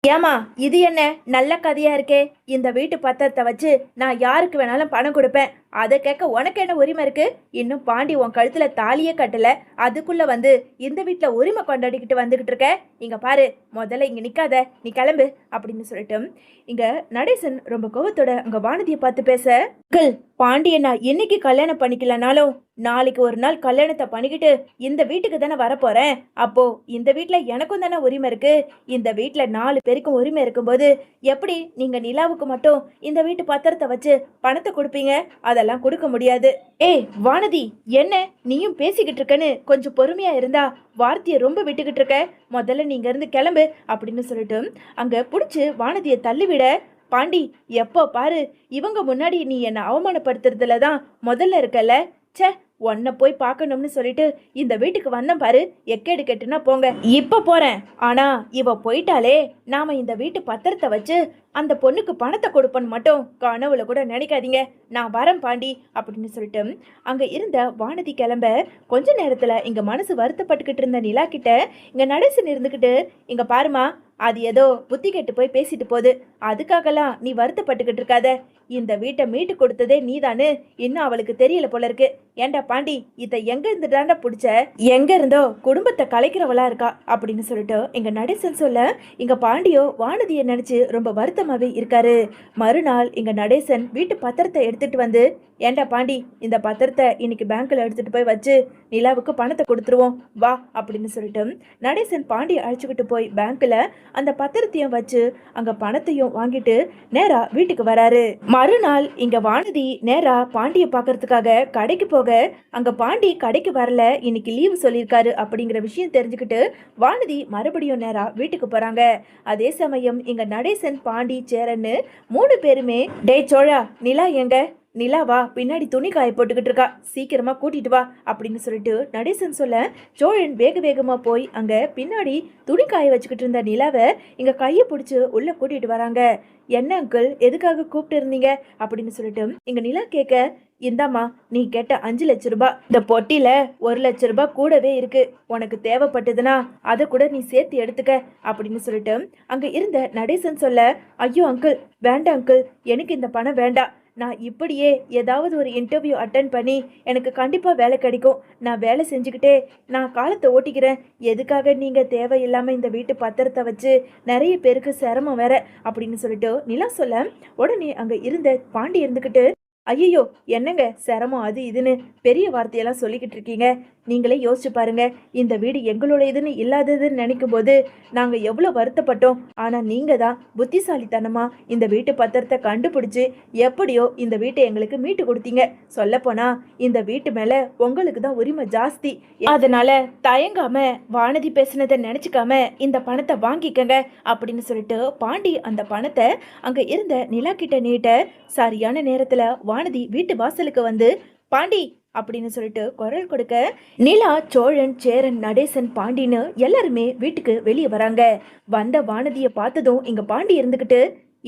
ஏமா இது என்ன நல்ல கதையா இருக்கே. இந்த வீட்டு பத்திரத்தை வச்சு நான் யாருக்கு வேணாலும் பணம் கொடுப்பேன். அதை கேட்க உனக்கு என்ன உரிமை இருக்கு? இன்னும் பாண்டி உன் கழுத்துல தாலியே கட்டல, அதுக்குள்ள வந்து இந்த வீட்டுல உரிமை கொண்டாடிக்கிட்டு வந்துகிட்டு இருக்க. இங்க பாரு, முதல்ல இங்க நிக்காத, நீ கிளம்பு அப்படின்னு சொல்லிட்டு இங்க நடேசன் ரொம்ப கோவத்தோட அங்க வானதியை பார்த்து பேச, பாண்டிய நான் என்னைக்கு கல்யாணம் பண்ணிக்கலனாலும் நாளைக்கு ஒரு நாள் கல்யாணத்தை பண்ணிக்கிட்டு இந்த வீட்டுக்கு தானே வரப்போறேன். அப்போ இந்த வீட்டுல எனக்கும் தானே உரிமை இருக்கு. இந்த வீட்டுல 4 பேருக்கும் உரிமை இருக்கும்போது எப்படி நீங்க நிலாவுக்கு மட்டும் இந்த வீட்டு பத்திரத்தை வச்சு பணத்தை கொடுப்பீங்க? அதெல்லாம் கொடுக்க முடியாது. ஏய் வானதி, என்ன நீயும் பேசிக்கிட்டு இருக்கன்னு கொஞ்சம் பொறுமையா இருந்தா? வார்த்தையை ரொம்ப விட்டுக்கிட்டு இருக்க. முதல்ல நீங்க இருந்து கிளம்பு அப்படின்னு சொல்லிட்டு அங்க புடிச்சு வானதியை தள்ளிவிட, பாண்டி எப்போ பாரு இவங்க முன்னாடி நீ என்னை அவமானப்படுத்துறதுல தான் முதல்ல இருக்கல. ச்சே, உன்னை போய் பார்க்கணும்னு சொல்லிட்டு இந்த வீட்டுக்கு வந்தேன் பாரு. எக்கேடு கெட்டுனா போங்க. இப்ப போறேன். ஆனா இவ போயிட்டாலே நாம இந்த வீட்டு பத்திரத்தை வச்சு அந்த பொண்ணுக்கு பணத்தை கொடுப்பன்னு மட்டும் கனவுல கூட நினைக்காதீங்க. நான் வரேன் பாண்டி அப்படின்னு சொல்லிட்டு அங்க இருந்த வானதி கிளம்ப, கொஞ்ச நேரத்துல இங்க மனசு வருத்தப்பட்டுக்கிட்டு இருந்த நிலா கிட்ட இங்க நடேசன் இருந்துக்கிட்டு, இங்க பாருமா, அது ஏதோ புத்தி கெட்டு போய் பேசிட்டு போகுது, அதுக்காகலாம் நீ வருத்தப்பட்டுக்கிட்டு இருக்காத. இந்த வீட்டை மீட்டு கொடுத்ததே நீதானு இன்னும் அவளுக்கு தெரியல போல இருக்கு. ஏண்டா பாண்டி, இதை எங்க இருந்து தாண்டா பிடிச்ச? எங்க இருந்தோ குடும்பத்தை கலைக்கிறவளா இருக்கா அப்படின்னு சொல்லிட்டு இங்க நடேசன் சொல்ல, இங்க பாண்டியோ வானதியை நினைச்சு ரொம்ப வருத்தமாவே இருக்காரு. மறுநாள் இங்க நடேசன் வீட்டு பத்திரத்தை எடுத்துட்டு வந்து, ஏண்டா பாண்டி, இந்த பத்திரத்தை இன்னைக்கு பேங்க்ல எடுத்துட்டு போய் வச்சு நிலாவுக்கு பணத்தை கொடுத்துருவோம் வா அப்படின்னு சொல்லிட்டு நடேசன் பாண்டியை அழைச்சிக்கிட்டு போய் பேங்க்ல அந்த பத்திரத்தையும் வச்சு அங்க பணத்தையும் வாங்கிட்டு நேரா வீட்டுக்கு வராரு. மறுநாள் இங்க வானதி நேரா பாண்டியை பாக்குறதுக்காக கடைக்கு போக, அங்க பாண்டி கடைக்கு வரல, இன்னைக்கு லீவு சொல்லியிருக்காரு அப்படிங்கிற விஷயம் தெரிஞ்சுக்கிட்டு வானதி மறுபடியும் நேரா வீட்டுக்கு போறாங்க. அதே சமயம் இங்க நடேசன், பாண்டி, சேரன்னு 3 பேருமே, டே சோழா, நிலா எங்க? நிலாவா பின்னாடி துணி காய போட்டுக்கிட்டு இருக்கா, சீக்கிரமா கூட்டிட்டு வா அப்படின்னு சொல்லிட்டு நடேசன் சொல்ல, சோழன் வேக வேகமா போய் அங்க பின்னாடி துணி காய வச்சுக்கிட்டு இருந்த நிலாவை இங்க கையை பிடிச்சி உள்ள கூட்டிட்டு வராங்க. என்ன அங்கிள், எதுக்காக கூப்பிட்டு இருந்தீங்க அப்படின்னு சொல்லிட்டு இங்க நிலா கேட்க, இந்தாம்மா நீ கேட்ட 5 லட்ச ரூபாய், இந்த பொட்டியில 1 லட்ச ரூபாய் கூடவே இருக்கு, உனக்கு தேவைப்பட்டதுன்னா அதை கூட நீ சேர்த்து எடுத்துக்க அப்படின்னு சொல்லிட்டு அங்க இருந்த நடேசன் சொல்ல, ஐயோ அங்கிள் வேண்டாம் அங்கிள், எனக்கு இந்த பணம் வேண்டாம். நான் இப்படியே ஏதாவது ஒரு இன்டர்வியூ அட்டன் பண்ணி எனக்கு கண்டிப்பாக வேலை கிடைக்கும். நான் வேலை செஞ்சுக்கிட்டே நான் காலத்தை ஓட்டிக்கிறேன். எதுக்காக நீங்கள் தேவையில்லாமல் இந்த வீட்டு பத்திரத்தை வச்சு நிறைய பேருக்கு சிரமம் வேற அப்படின்னு சொல்லிட்டு நிலா சொல்ல, உடனே அங்கே இருந்த பாண்டி இருந்துக்கிட்டு, ஐயோ என்னங்க சிரமம் அது இதுன்னு பெரிய வார்த்தையெல்லாம் சொல்லிக்கிட்டு இருக்கீங்க. நீங்களே யோசிச்சு பாருங்க, இந்த வீடு எங்களோட இதுன்னு இல்லாததுன்னு நினைக்கும் போது நாங்கள் எவ்வளோ வருத்தப்பட்டோம். ஆனால் நீங்கள் தான் புத்திசாலித்தனமா இந்த வீட்டு பத்திரத்தை கண்டுபிடிச்சு எப்படியோ இந்த வீட்டை எங்களுக்கு மீட்டு கொடுத்தீங்க. சொல்லப்போனா இந்த வீட்டு மேலே உங்களுக்கு தான் உரிமை ஜாஸ்தி. அதனால தயங்காம வானதி பேசினதை நினச்சிக்காம இந்த பணத்தை வாங்கிக்கங்க அப்படின்னு சொல்லிட்டு பாண்டி அந்த பணத்தை அங்கே இருந்த நிலா கிட்ட நீட்ட, சரியான நேரத்தில் வானதி வீட்டு வாசலுக்கு வந்து, பாண்டி அப்படின்னு சொல்லிட்டு குரல் கொடுக்க, நிலா, சோழன், சேரன், நடேசன், பாண்டின்னு எல்லாருமே வீட்டுக்கு வெளியே வராங்க. வந்த வானதியை பார்த்ததும் இங்க பாண்டி இருந்துக்கிட்டு,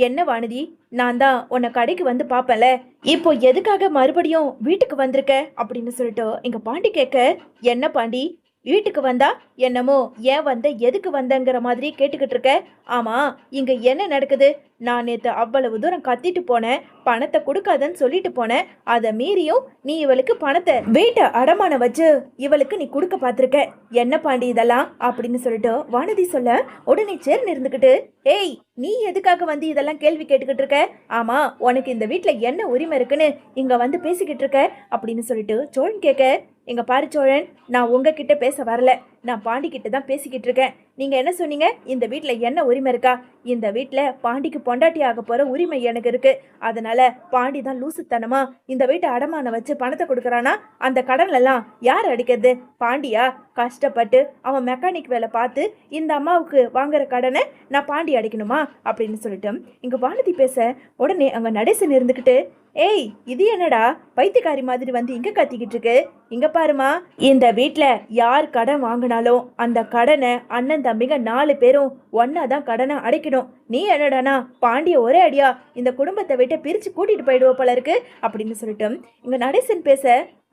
என்ன வானதி, நான் தான் உன்னை கடைக்கு வந்து பாப்பேன்ல, இப்போ எதுக்காக மறுபடியும் வீட்டுக்கு வந்திருக்க அப்படின்னு சொல்லிட்டு இங்க பாண்டி கேட்க, என்ன பாண்டி வீட்டுக்கு வந்தா என்னமோ ஏன் வந்த எதுக்கு வந்தங்கிற மாதிரி கேட்டுக்கிட்டு இருக்க? ஆமா, இங்க என்ன நடக்குது? நான் நேற்று அவ்வளவு தூரம் கத்திட்டு போனேன், பணத்தை கொடுக்காதன்னு சொல்லிட்டு போனேன். அதை மீறியும் நீ இவளுக்கு பணத்தை வீட்டை அடமான வச்சு இவளுக்கு நீ கொடுக்க பார்த்துருக்க. என்ன பாண்டி இதெல்லாம் அப்படின்னு சொல்லிட்டு வானதி சொல்ல, உடனே சேர்ந்து இருந்துக்கிட்டு, ஏய் நீ எதுக்காக வந்து இதெல்லாம் கேள்வி கேட்டுக்கிட்டு இருக்க? ஆமா, உனக்கு இந்த வீட்டில் என்ன உரிமை இருக்குன்னு இங்க வந்து பேசிக்கிட்டு இருக்க அப்படின்னு சொல்லிட்டு சோழன் கேட்க, எங்க பாரு சோழன், நான் உங்ககிட்ட பேச வரல, நான் பாண்டி கிட்ட தான் பேசிக்கிட்டு இருக்கேன். நீங்க என்ன சொன்னீங்க? இந்த வீட்டில் என்ன உரிமை இருக்கா? இந்த வீட்டில் பாண்டிக்கு பொண்டாட்டி ஆக போற உரிமை எனக்கு இருக்கு. அதனால பாண்டி தான் லூசுத்தனமா இந்த வீட்டை அடமான வச்சு பணத்தை கொடுக்குறானா? அந்த கடன்ல எல்லாம் யார் அடிக்கிறது? பாண்டியா? கஷ்டப்பட்டு அவன் மெக்கானிக் வேலை பார்த்து இந்த அம்மாவுக்கு வாங்குற கடனை நான் பாண்டி அடிக்கணுமா அப்படின்னு சொல்லிட்டு இங்க வானதி பேச, உடனே அங்க நடேசன் இருந்துக்கிட்டு, ஏய் இது என்னடா பைத்தியக்காரி மாதிரி வந்து இங்க கத்திக்கிட்டு இருக்கு? இங்க பாருமா, இந்த வீட்டுல யார் கடன் வாங்கினாலும் அந்த கடனை அண்ணன் தம்பிங்க 4 பேரும் ஒன்னாதான் கடனை அடைக்கணும். நீ என்னடானா பாண்டிய ஒரே அடியா இந்த குடும்பத்தை விட்டு பிரிச்சு கூட்டிட்டு போயிடுவ போல இருக்கு அப்படின்னு சொல்லிட்டு இங்க நடேசன் பேச,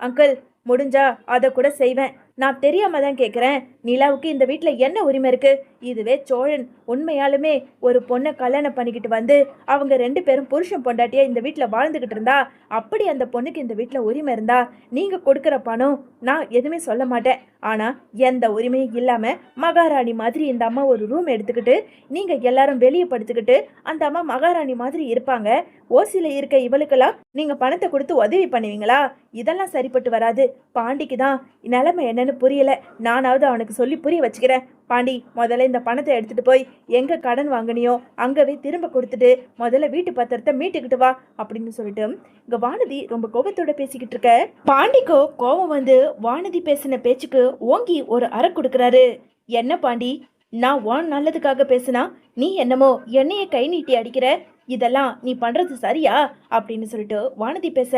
அங்கிள் முடிஞ்சா அதை கூட செய்வேன், நான் தெரியாம தான் கேட்குறேன். நிலாவுக்கு இந்த வீட்டுல என்ன உரிமை இருக்கு? இதுவே சோழன் உண்மையாலுமே ஒரு பொண்ணை கல்யாணம் பண்ணிக்கிட்டு வந்து அவங்க 2 பேரும் புருஷன் பொண்டாட்டியா இந்த வீட்டுல வாழ்ந்துகிட்டு இருந்தா, அப்படி அந்த பொண்ணுக்கு இந்த வீட்டுல உரிமை இருந்தா நீங்க கொடுக்குற பணம் நான் எதுவுமே சொல்ல மாட்டேன். ஆனா எந்த உரிமையும் இல்லாம மகாராணி மாதிரி இந்த அம்மா ஒரு ரூம் எடுத்துக்கிட்டு நீங்க எல்லாரும் வெளியே படுத்துக்கிட்டு அந்த அம்மா மகாராணி மாதிரி இருப்பாங்க. ஓசில இருக்க இவளுக்கெல்லாம் நீங்க பணத்தை கொடுத்து உதவி பண்ணுவீங்களா? இதெல்லாம் சரிப்பட்டு வராது. பாண்டிக்கு தான் நிலைமை என்னன்னு புரியல. நானாவது அவனுக்கு சொல்லி புரிய வச்சுக்கிறேன். பாண்டி, முதல்ல இந்த பணத்தை எடுத்துட்டு போய் எங்க கடன் வாங்கினியோ அங்கவே திரும்ப கொடுத்துட்டு முதல்ல வீட்டு பத்திரத்தை மீட்டுக்கிட்டு வா அப்படின்னு சொல்லிட்டு இங்க வானதி ரொம்ப கோபத்தோட பேசிக்கிட்டு இருக்க. பாண்டிக்கோ கோபம் வந்து வானதி பேசின பேச்சுக்கு ஓங்கி ஒரு அறை கொடுக்கறாரு. என்ன பாண்டி, நான் உன் நல்லதுக்காக பேசுனா நீ என்னமோ என்னைய கை நீட்டி அடிக்கிற? இதெல்லாம் நீ பண்றது சரியா அப்படின்னு சொல்லிட்டு வானதி பேச,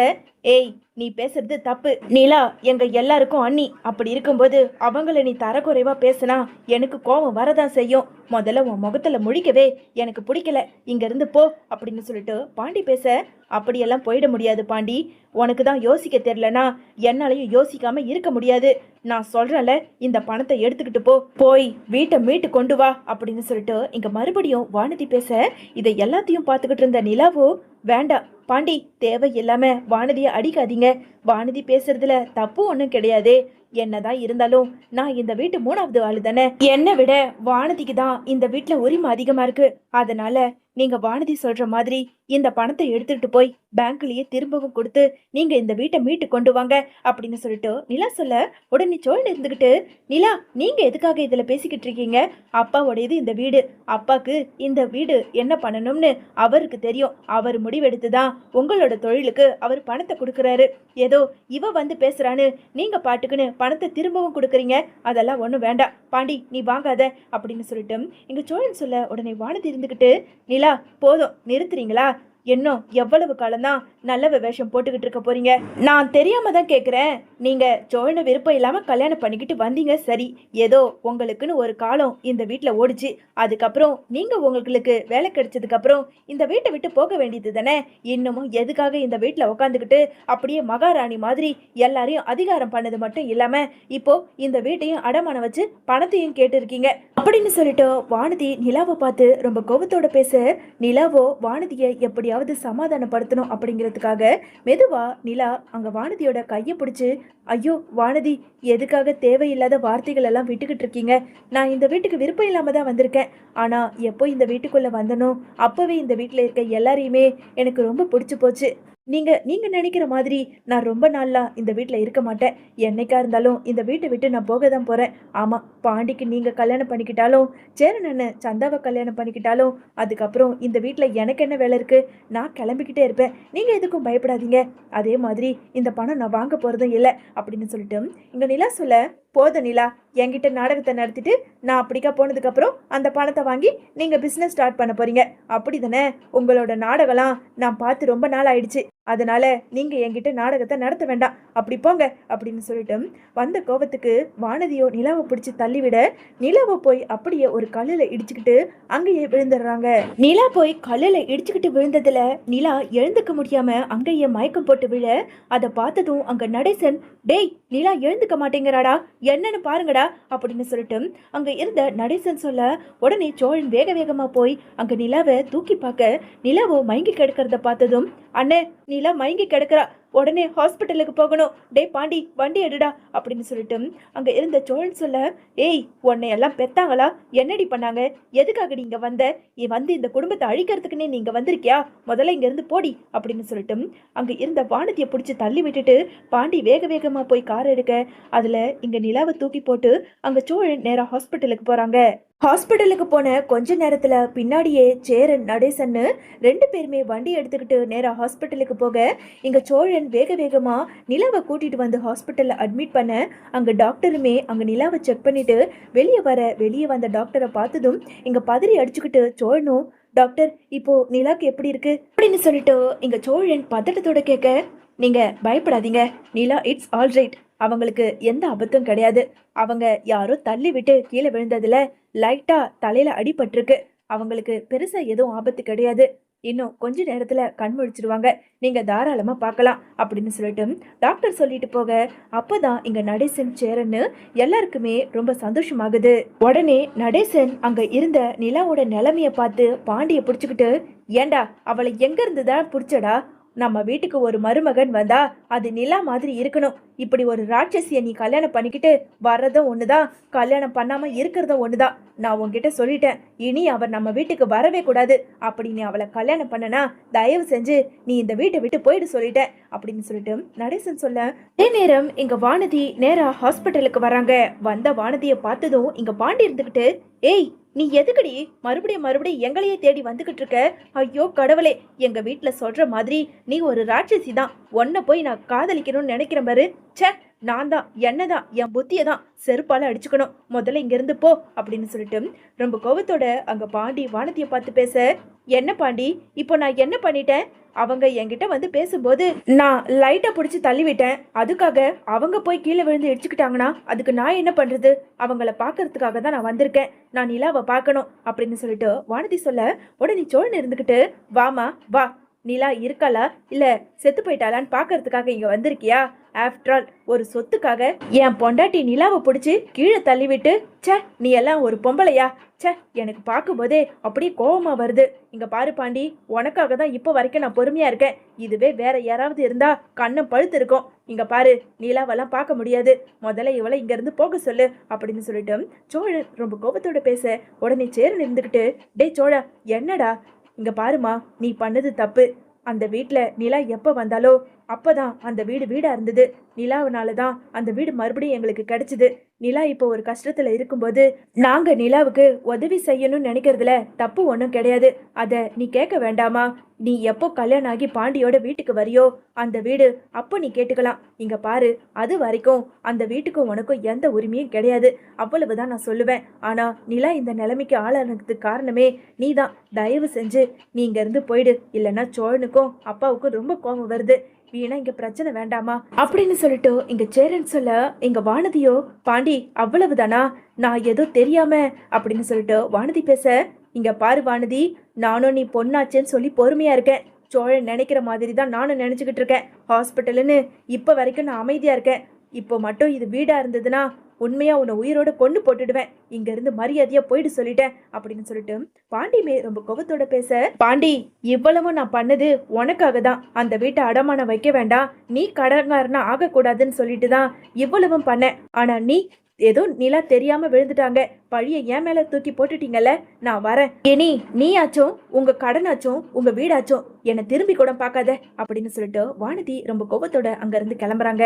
ஏய் நீ பேசுறது தப்பு. நீலா எங்க எல்லாருக்கும் அண்ணி. அப்படி இருக்கும்போது அவங்கள நீ தரக்குறைவா பேசுனா எனக்கு கோபம் வரதான் செய்யும். முதல்ல உன் முகத்துல முழிக்கவே எனக்கு பிடிக்கல. இங்க இருந்து போ அப்படின்னு சொல்லிட்டு பாண்டி பேச, அப்படியெல்லாம் போயிட முடியாது பாண்டி. உனக்கு தான் யோசிக்க தெரியலனா என்னாலையும் யோசிக்காம இருக்க முடியாது. நான் சொல்றேன்ல, இந்த பணத்தை எடுத்துக்கிட்டு போய் வீட்டை மீட்டு கொண்டு வா அப்படின்னு சொல்லிட்டு இங்க மறுபடியும் வானதி பேச, இதை எல்லாத்தையும் பார்த்துக்கிட்டு இருந்த நிலாவோ, வேண்டாம் பாண்டி, தேவையில்லாம வானதியை அடிக்காதீங்க. வானதி பேசுறதுல தப்பு ஒன்றும் கிடையாது. என்னதான் இருந்தாலும் நான் இந்த வீட்டு 3வது ஆளு தானே. என்னை விட வானதிக்கு தான் இந்த வீட்டுல உரிமை அதிகமா இருக்கு. அதனால நீங்க வானதி சொல்ற மாதிரி இந்த பணத்தை எடுத்துக்கிட்டு போய் பேங்க்லயே திரும்பவும் கொடுத்து நீங்க இந்த வீட்டை மீட்டு கொண்டு வாங்க அப்படின்னு சொல்லிட்டு நிலா சொல்ல, உடனே சோழன் இருந்துகிட்டு, நிலா நீங்க எதுக்காக இதுல பேசிக்கிட்டு இருக்கீங்க? அப்பாவோடையது இந்த வீடு. அப்பாக்கு இந்த வீடு என்ன பண்ணணும்னு அவருக்கு தெரியும். அவர் முடிவெடுத்துதான் உங்களோட தொழிலுக்கு அவர் பணத்தை கொடுக்கறாரு. ஏதோ இவ வந்து பேசுறான்னு நீங்க பாட்டுக்குன்னு பணத்தை திரும்பவும் கொடுக்குறீங்க. அதெல்லாம் ஒன்றும் வேண்டாம் பாண்டி, நீ வாங்காத அப்படின்னு சொல்லிட்டு இங்க சோழன் சொல்ல, உடனே வானதி இருந்துகிட்டு, நிலா போதும் நிறுத்துறீங்களா? இன்னும் எவ்வளவு காலம்தான் நல்ல வேஷம் போட்டுக்கிட்டு இருக்க போறீங்க? நான் தெரியாம தான் கேட்குறேன். நீங்க சோழனை விருப்பம் இல்லாம கல்யாணம் பண்ணிக்கிட்டு வந்தீங்க சரி, ஏதோ உங்களுக்குன்னு ஒரு காலம் இந்த வீட்டில் ஓடிச்சு. அதுக்கப்புறம் நீங்க உங்களுக்கு வேலை கிடைச்சதுக்கு அப்புறம் இந்த வீட்டை விட்டு போக வேண்டியது தானே. இன்னமும் எதுக்காக இந்த வீட்டில் உட்காந்துக்கிட்டு அப்படியே மகாராணி மாதிரி எல்லாரையும் அதிகாரம் பண்ணது மட்டும் இல்லாம இப்போ இந்த வீட்டையும் அடமானம் வச்சு பணத்தையும் கேட்டு இருக்கீங்க அப்படின்னு சொல்லிட்டு வானதி நிலாவை பார்த்து ரொம்ப கோபத்தோட பேச, நிலாவோ வானதியை எப்படியாவது சமாதானப்படுத்தணும் அப்படிங்கிறதுக்காக மெதுவா நிலா அங்க வானதியோட கையை பிடிச்சு, ஐயோ வானதி, எதுக்காக தேவையில்லாத வார்த்தைகள் எல்லாம் விட்டுக்கிட்டு இருக்கீங்க? நான் இந்த வீட்டுக்கு விருப்பம் இல்லாம தான் வந்திருக்கேன். ஆனா எப்போ இந்த வீட்டுக்குள்ள வந்தனோ அப்பவே இந்த வீட்டுல இருக்க எல்லாரையுமே எனக்கு ரொம்ப பிடிச்சு போச்சு. நீங்க நினைக்கிற மாதிரி நான் ரொம்ப நாளா இந்த வீட்டில் இருக்க மாட்டேன். என்னைக்கா இருந்தாலும் இந்த வீட்டை விட்டு நான் போக தான் போறேன். ஆமா, பாண்டிக்கு நீங்க கல்யாணம் பண்ணிக்கிட்டாலும் சேரன் சந்தாவை கல்யாணம் பண்ணிக்கிட்டாலும் அதுக்கப்புறம் இந்த வீட்டில் எனக்கு என்ன வேலை இருக்கு? நான் கிளம்பிக்கிட்டே இருப்பேன். நீங்க எதுக்கும் பயப்படாதீங்க. அதே மாதிரி இந்த பணம் நான் வாங்க போறதும் இல்லை அப்படின்னு சொல்லிட்டு இங்க நிலா சொல்ல, போதும் நிலா, என்கிட்ட நாடகத்தை நடத்திட்டு நான் அப்படிக்கா போனதுக்கப்புறம் அந்த பணத்தை வாங்கி நீங்கள் பிஸ்னஸ் ஸ்டார்ட் பண்ண போறீங்க அப்படி தானே? உங்களோட நாடகம்லாம் நான் பார்த்து ரொம்ப நாள் ஆயிடுச்சு. அதனால நீங்கள் என்கிட்ட நாடகத்தை நடத்த வேண்டாம், அப்படி போங்க அப்படின்னு சொல்லிட்டு வந்த கோபத்துக்கு வானதியோ நிலாவை பிடிச்சி தள்ளிவிட, நிலாவை போய் அப்படியே ஒரு கல்லில் இடிச்சுக்கிட்டு அங்கேயே விழுந்துடுறாங்க. நிலா போய் கல்லில் இடிச்சுக்கிட்டு விழுந்ததுல நிலா எழுந்துக்க முடியாம அங்கேயே மயக்கம் போட்டு விழ, அதை பார்த்ததும் அங்க நடேசன், டேய் நிலா எழுந்துக்க மாட்டேங்கிறாடா, என்னன்னு பாருங்கடா அப்படின்னு சொல்லிட்டு அங்க இருந்த நடேசன் சொல்ல, உடனே சோழன் வேக வேகமா போய் அங்க நிலாவை தூக்கி பார்க்க, நிலாவோ மயங்கி கிடக்கிறத பார்த்ததும், அண்ணே நிலா மயங்கி கிடக்கிறா, உடனே ஹாஸ்பிட்டலுக்கு போகணும், டே பாண்டி வண்டி எடுடா அப்படின்னு சொல்லிட்டு அங்க இருந்த சோழன் சொல்ல, ஏய் உன்னை எல்லாம் பெத்தாங்களா? என்னடி பண்ணாங்க? எதுக்காக நீங்க வந்து இந்த குடும்பத்தை அழிக்கிறதுக்குன்னே நீங்க வந்திருக்கியா? முதல்ல இங்க இருந்து போடி அப்படின்னு சொல்லிட்டு அங்க இருந்த வானதியை பிடிச்சி தள்ளி விட்டுட்டு பாண்டி வேக வேகமா போய் கார் எடுக்க, அதுல இங்க நிலாவை தூக்கி போட்டு அங்க சோழன் நேரா ஹாஸ்பிட்டலுக்கு போறாங்க. ஹாஸ்பிட்டலுக்கு போன கொஞ்ச நேரத்துல பின்னாடியே சேரன் நடேசன்னு 2 பேருமே வண்டி எடுத்துக்கிட்டு நேரா ஹாஸ்பிட்டலுக்கு போக, இங்க சோழன் வேக வேகமா நிலாவை கூட்டிட்டு வந்து ஹாஸ்பிட்டல்ல அட்மிட் பண்ண, அங்க டாக்டருமே அங்க நிலாவை செக் பண்ணிட்டு வெளியே வந்த டாக்டரை பார்த்ததும் இங்க பதறி அடிச்சுக்கிட்டு சோழனும், டாக்டர் இப்போ நிலாக்கு எப்படி இருக்கு அப்படின்னு சொல்லிட்டு இங்க சோழன் பதட்டத்தோட கேட்க, நீங்க பயப்படாதீங்க நிலா, இட்ஸ் ஆல் ரைட். அவங்களுக்கு எந்த ஆபத்தும் கிடையாது. அவங்க யாரோ தள்ளி விட்டு கீழே விழுந்ததுல லைட்டா தலையில அடிபட்டிருக்கு. அவங்களுக்கு பெருசா எதுவும் ஆபத்து கிடையாது. இன்னும் கொஞ்ச நேரத்துல கண் முழிச்சிடுவாங்க, நீங்க தாராளமா பார்க்கலாம் அப்படின்னு சொல்லிட்டு டாக்டர் சொல்லிட்டு போக, அப்பதான் இங்க நடேசன் சேரன்னு எல்லாருக்குமே ரொம்ப சந்தோஷமாகுது. உடனே நடேசன் அங்க இருந்த நிலாவோட நிலைமைய பார்த்து பாண்டிய பிடிச்சுக்கிட்டு, ஏண்டா அவளை எங்க இருந்து தான் பிடிச்சடா? நம்ம வீட்டுக்கு ஒரு மருமகன் வந்தா அது நிலா மாதிரி இருக்கணும். இப்படி ஒரு ராட்சசிய நீ கல்யாணம் பண்ணிக்கிட்டு வர்றதும் ஒண்ணுதான், கல்யாணம் பண்ணாம இருக்கிறதும் ஒண்ணுதான். நான் உன்கிட்ட சொல்லிட்டேன், இனி அவர் நம்ம வீட்டுக்கு வரவே கூடாது. அப்படி நீ அவளை கல்யாணம் பண்ணனா தயவு செஞ்சு நீ இந்த வீட்டை விட்டு போயிடு சொல்லிட்டேன் அப்படின்னு சொல்லிட்டு நடேசன் சொல்ல, அதே நேரம் இங்க வானதி நேரா ஹாஸ்பிட்டலுக்கு வராங்க. வந்த வானதியை பார்த்ததும் இங்க பாண்டி இருந்துகிட்டு, ஏய் நீ எதுக்குடி மறுபடியும் மறுபடியும் எங்களையே தேடி வந்துகிட்டு இருக்க? ஐயோ கடவுளே, எங்க வீட்டுல சொல்ற மாதிரி நீ ஒரு ராட்சசி தான். உன்னை போய் நான் காதலிக்கணும்னு நினைக்கிறேன் பாரு. ச்சே, நான் தான் என்னதான் என் புத்தியை தான் செருப்பால அடிச்சுக்கணும். முதல்ல இங்க இருந்து போ அப்படின்னு சொல்லிட்டு ரொம்ப கோவத்தோட அங்க பாண்டி வானதியை பார்த்து பேச, என்ன பாண்டி இப்போ நான் என்ன பண்ணிட்டேன்? அவங்க என்கிட்ட வந்து பேசும்போது நான் லைட்டை பிடிச்சி தள்ளிவிட்டேன். அதுக்காக அவங்க போய் கீழே விழுந்து இடிச்சுக்கிட்டாங்கன்னா அதுக்கு நான் என்ன பண்றது? அவங்கள பாக்குறதுக்காக தான் நான் வந்திருக்கேன். நான் நிலாவை பார்க்கணும் அப்படின்னு சொல்லிட்டு வானதி சொல்ல, உடனே சோழன் இருந்துகிட்டு, வாமா வா, நிலா இருக்காளா இல்ல செத்து போயிட்டாளான்னு பாக்குறதுக்காக இங்க வந்திருக்கியா? ஆஃப்டர் ஆல் ஒரு சொத்துக்காக என் பொண்டாட்டி நிலாவை பிடிச்சி கீழே தள்ளிவிட்டு, ச்சே நீ எல்லாம் ஒரு பொம்பளையா? ச்சே, எனக்கு பார்க்கும்போதே அப்படியே கோவமா வருது. இங்க பாரு பாண்டி, உனக்காக தான் இப்போ வரைக்கும் நான் பொறுமையா இருக்கேன். இதுவே வேற யாராவது இருந்தா கண்ணம் பழுத்து இருக்கும். இங்க பாரு, நிலாவெல்லாம் பார்க்க முடியாது. முதல்ல இவளை இங்க இருந்து போக சொல்லு அப்படின்னு சொல்லிட்டு சோழன் ரொம்ப கோபத்தோட பேச, உடனே சேரன் இருந்துகிட்டு, டே சோழ, என்னடா? இங்க பாருமா, நீ பண்ணது தப்பு. அந்த வீட்டில் நிலா எப்போ வந்தாலோ அப்போதான் அந்த வீடு வீடா இருந்தது. நிலாவினால தான் அந்த வீடு மறுபடியும் எங்களுக்கு கிடைச்சிது. நிலா இப்போ ஒரு கஷ்டத்துல இருக்கும்போது நாங்க நிலாவுக்கு உதவி செய்யணும்னு நினைக்கிறதுல தப்பு ஒன்றும் கிடையாது. அதை நீ கேட்க வேண்டாமா? நீ எப்போ கல்யாணம் ஆகி பாண்டியோட வீட்டுக்கு வரியோ அந்த வீடு அப்போ நீ கேட்டுக்கலாம். இங்க பாரு, அது வரைக்கும் அந்த வீட்டுக்கும் உனக்கும் எந்த உரிமையும் கிடையாது. அவ்வளவுதான் நான் சொல்லுவேன். ஆனா நிலா இந்த நிலைமைக்கு ஆளானதுக்கு காரணமே நீ தான். தயவு செஞ்சு நீ இங்க இருந்து போயிடு, இல்லைன்னா சோழனுக்கும் அப்பாவுக்கும் ரொம்ப கோபம் வருது. வீணா இங்க பிரச்சனை வேண்டாமா அப்படின்னு சொல்லிட்டு இங்க சேரன் சொல்ல, இங்க வானதியோ, பாண்டி அவ்வளவுதானா? நான் ஏதோ தெரியாம அப்படின்னு சொல்லிட்டு வானதி பேச, இங்க பாரு வானதி, நானும் நீ பொண்ணாச்சேன்னு சொல்லி பொறுமையா இருக்கேன். சோழன் நினைக்கிற மாதிரி தான் நானும் நினைச்சுக்கிட்டு இருக்கேன். ஹாஸ்பிட்டலுன்னு இப்ப வரைக்கும் நான் அமைதியா இருக்கேன். இப்போ மட்டும் இது வீடா இருந்ததுன்னா உண்மையா உன்னை உயிரோட கொண்டு போட்டுடுவேன். இங்க இருந்து மரியாதையா போயிட்டு சொல்லிட்டேன் அப்படின்னு சொல்லிட்டு பாண்டியுமே ரொம்ப கோபத்தோட பேச, பாண்டி இவ்வளவும் நான் பண்ணது உனக்காக தான். அந்த வீட்டை அடமானம் வைக்க வேண்டாம், நீ கடன்காரனா ஆகக்கூடாதுன்னு சொல்லிட்டு தான் இவ்வளவும் பண்ணேன். ஆனா நீ ஏதோ நிலா தெரியாம விழுந்துட்டாங்க, பழிய என் மேல தூக்கி போட்டுட்டீங்கல்ல. நான் வரேன். இனி நீயாச்சும் உங்க கடனாச்சும் உங்க வீடாச்சும் என்னை திரும்பி கூட பார்க்காத அப்படின்னு சொல்லிட்டு வானதி ரொம்ப கோபத்தோட அங்க இருந்து கிளம்புறாங்க.